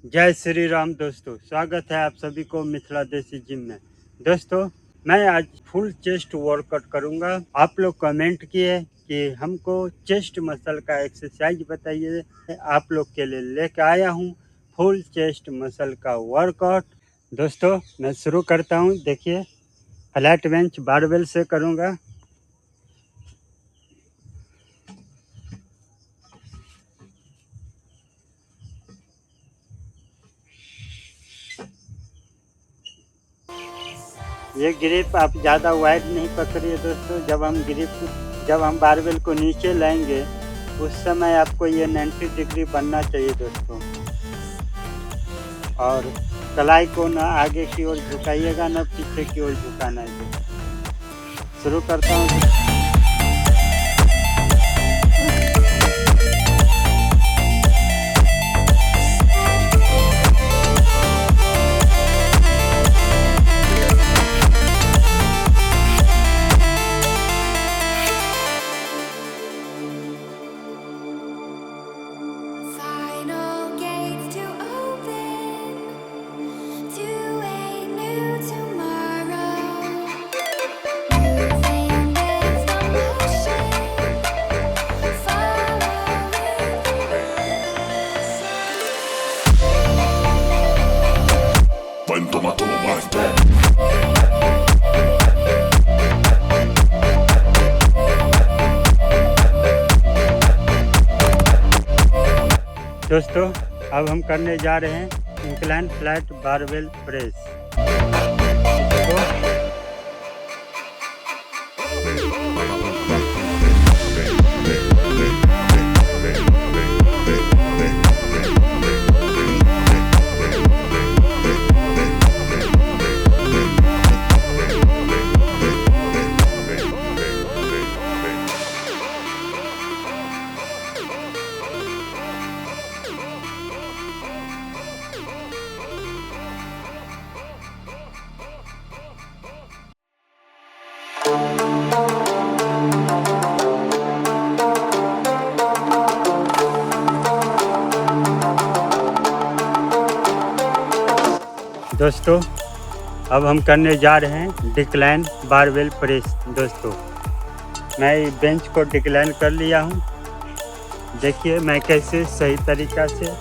जय श्री राम दोस्तों, स्वागत है आप सभी को मिथिला देसी जिम में। दोस्तों, मैं आज फुल चेस्ट वर्कआउट करूंगा। आप लोग कमेंट किए कि हमको चेस्ट मसल का एक्सरसाइज बताइए। आप लोग के लिए लेके आया हूं फुल चेस्ट मसल का वर्कआउट। दोस्तों, मैं शुरू करता हूं। देखिए, फ्लैट बेंच बारबेल से करूंगा। ये ग्रिप आप ज़्यादा वाइड नहीं पकड़िए दोस्तों। जब हम बारबेल को नीचे लाएंगे उस समय आपको ये 90 डिग्री बनना चाहिए दोस्तों। और कलाई को ना आगे की ओर झुकाइएगा, ना पीछे की ओर झुकाना है। शुरू करता हूँ। दोस्तों, अब हम करने जा रहे हैं इंक्लाइन फ्लैट बारबेल प्रेस। दोस्तों, अब हम करने जा रहे हैं डिक्लाइन बारबेल प्रेस। दोस्तों, मैं बेंच को डिक्लाइन कर लिया हूं। देखिए मैं कैसे सही तरीका से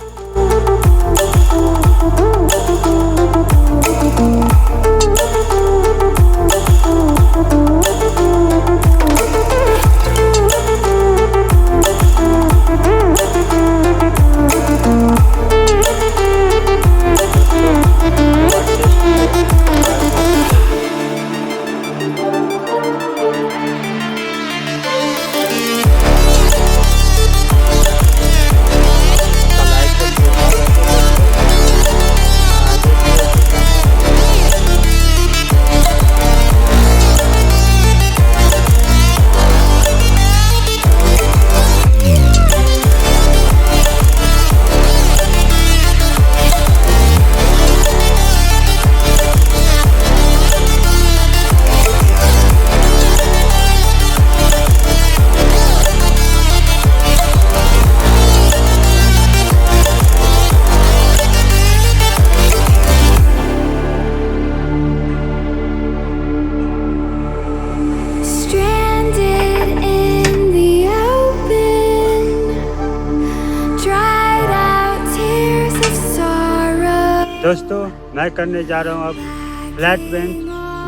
दोस्तों, मैं करने जा रहा हूँ अब फ्लैट बेंच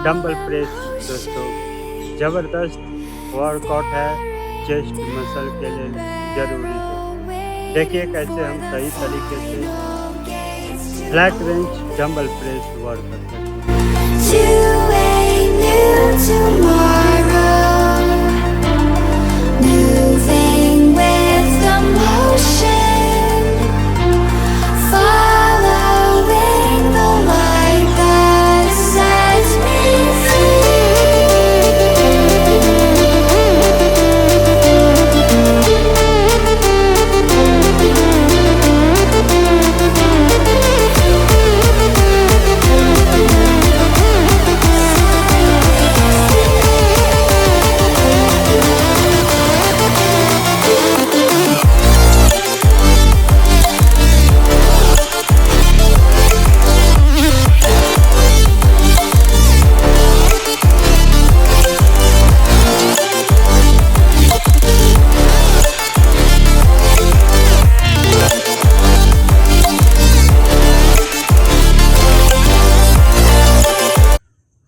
डंबल प्रेस। दोस्तों, ज़बरदस्त वर्कआउट है, चेस्ट मसल के लिए ज़रूरी है। देखिए कैसे हम सही तरीके से flat bench dumbbell press work करते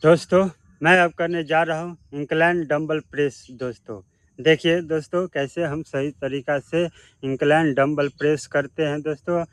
दोस्तों मैं अब करने जा रहा हूँ इंक्लाइन डंबल प्रेस दोस्तों। देखिए दोस्तों कैसे हम सही तरीक़ा से इंक्लाइन डंबल प्रेस करते हैं दोस्तों।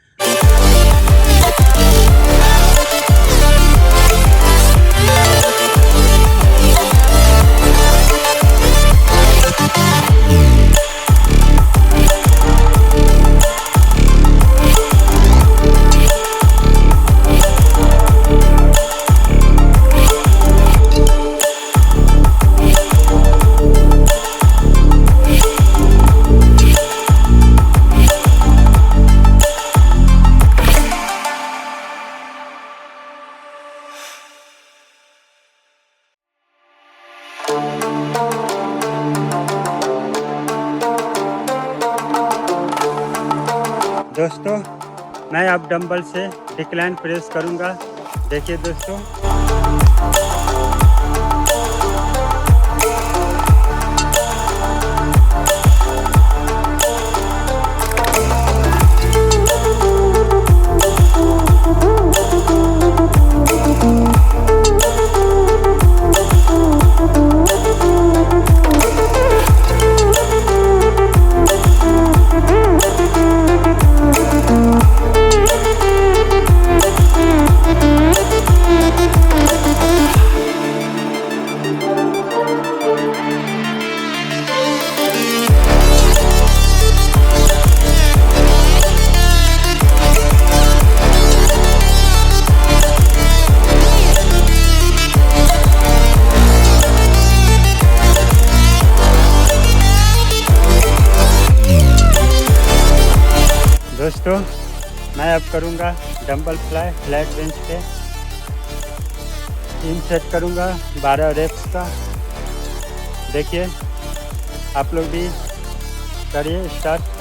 दोस्तों मैं अब डंबल से डिक्लाइन प्रेस करूंगा। देखिए दोस्तों मैं अब करूंगा डंबल फ्लाई फ्लैट बेंच पे 3 सेट करूंगा 12 रेप्स का। देखिए आप लोग भी करिए स्टार्ट।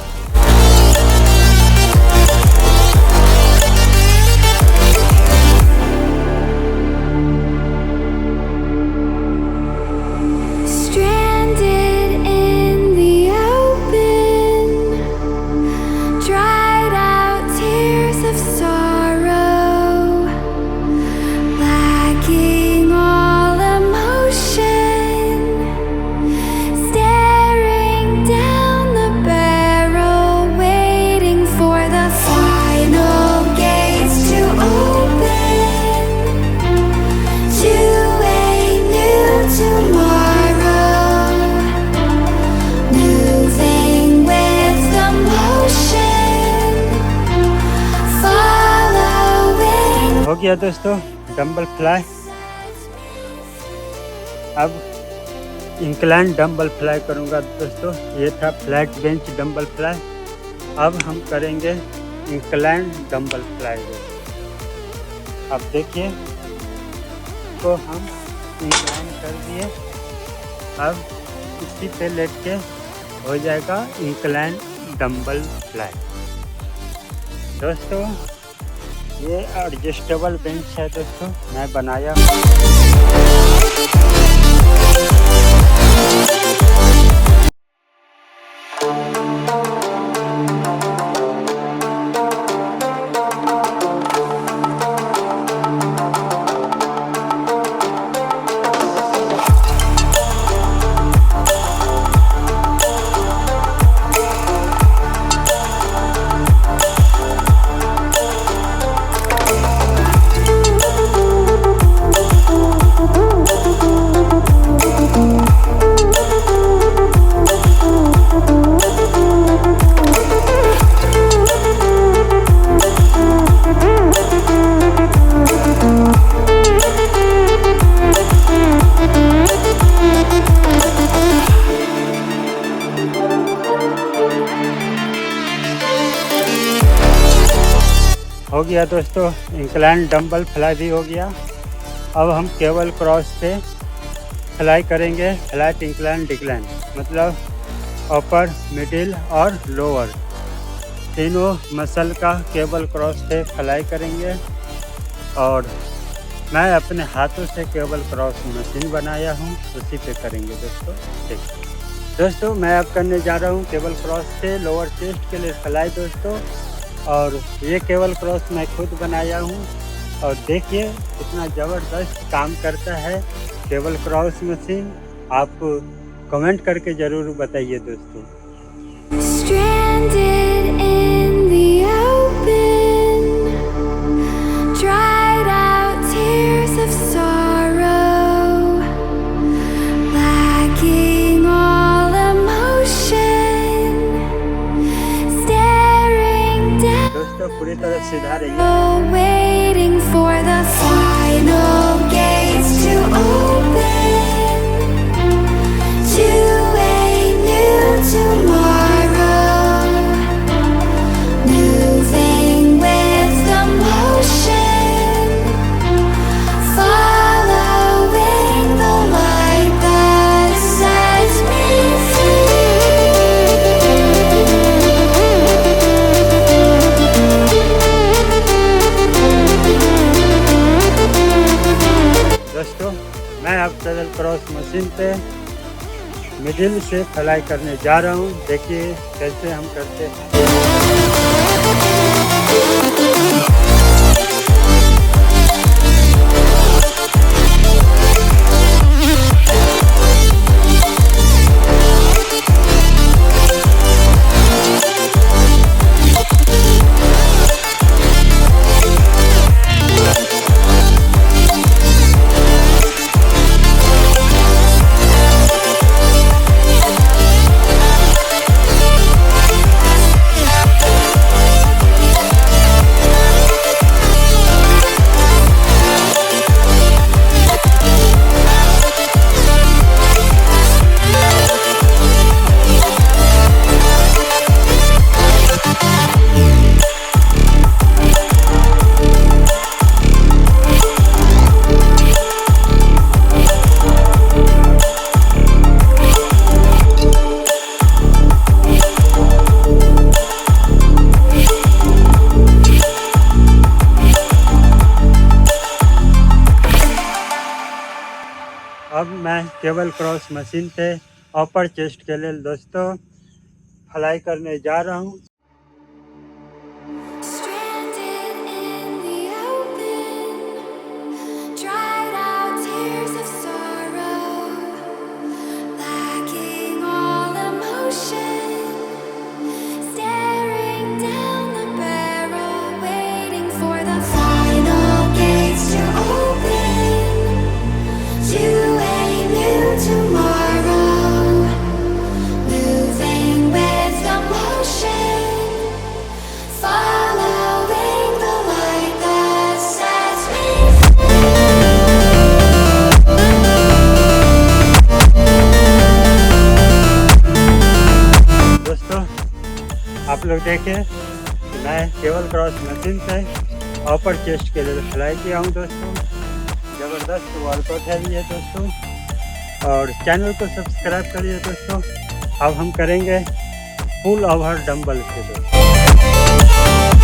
हो गया दोस्तों डंबल फ्लाई। अब इंक्लाइन डंबल फ्लाई करूंगा दोस्तों। ये था फ्लैट बेंच डंबल फ्लाई। अब हम करेंगे इंक्लाइन डंबल फ्लाई। अब देखिए तो हम इंक्लाइन कर दिए। अब इसी पे लेट के हो जाएगा इंक्लाइन डंबल फ्लाई। दोस्तों ये एडजस्टेबल बेंच है दोस्तों, मैं बनाया हो गया दोस्तों। इंक्लाइन डंबल फ्लाई भी हो गया। अब हम केबल क्रॉस पे फ्लाई करेंगे फ्लैट इंक्लाइन डिक्लाइन, मतलब अपर मिडिल और लोअर तीनों मसल का केबल क्रॉस पे फ्लाई करेंगे। और मैं अपने हाथों से केबल क्रॉस मशीन बनाया हूँ, उसी पे करेंगे दोस्तों। देखिए दोस्तों मैं अब करने जा रहा हूँ केबल क्रॉस पे लोअर चेस्ट के लिए फ्लाई दोस्तों। और ये केबल क्रॉस मैं खुद बनाया हूँ। और देखिए कितना ज़बरदस्त काम करता है केबल क्रॉस मशीन। आप कमेंट करके ज़रूर बताइए दोस्तों। Stranded in the open, dried out tears of sorrow, lacking all emotion, staring down, दोस्तों पूरी तरह सीधा रहिए। waiting for the final gates to open to a new tomorrow, moving with the motion, following the light that sets me दोस्तों मैं अब cable cross machine पे middle से फ्लाई करने जा रहा हूँ। देखिए कैसे हम करते हैं। अब मैं केबल क्रॉस मशीन पे अपर चेस्ट के लिए दोस्तों फ्लाई करने जा रहा हूँ। stranded in the open, dried out tears of sorrow, lacking all emotion, staring down the barrel, waiting for the final gates to open to a new tomorrow, moving with the motion, following the light that sets me दोस्तों आप लोग देखें कि मैं cable cross machine पे अपर chest के लिए fly किया हूँ दोस्तों। ज़बरदस्त वर्कआउट है ये दोस्तों, और चैनल को सब्सक्राइब करिए दोस्तों। अब हम करेंगे फुल ओवर डंबल से दोस्तों।